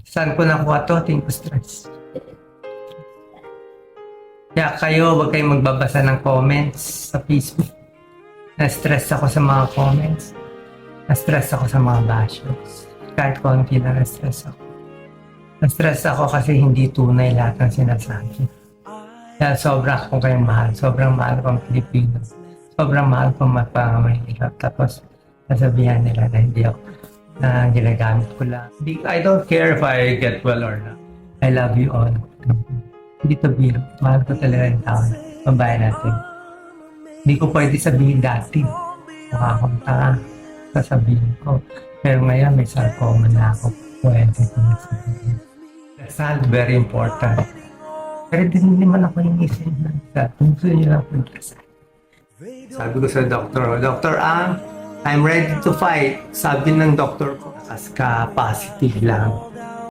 Saan ko nakuha to? Tingin ko stress. Kaya kayo, huwag kayong magbabasa ng comments sa Facebook. Na-stress ako sa mga comments. Na-stress ako sa mga bashers. Kahit konti na na-stress ako. Na-stress ako kasi hindi tunay lahat ng sinasabi. Kaya sobrang akong kayong mahal. Sobrang mahal ko ang Pilipino. Sobrang mahal ko magpangahirap. Tapos, sasabihan nila na hindi ako na ginagamit ko lang. I don't care if I get well or not. I love you all. Hindi to biro. Mahal ko talaga yung tao. Pambayan natin. Hindi ko pwede sabihin dati. Mukha akong tanga. Sasabihin ko. Pero ngayon may sarcoma na ako. Pwede ko na sabihin. Dasal, very important. Pero din naman ako yung isip na sa gusto niyo lang kung dasal. Sabi ko sa doktor, Dr. I'm ready to fight. Sabi ng doktor ko, as ka positive lang.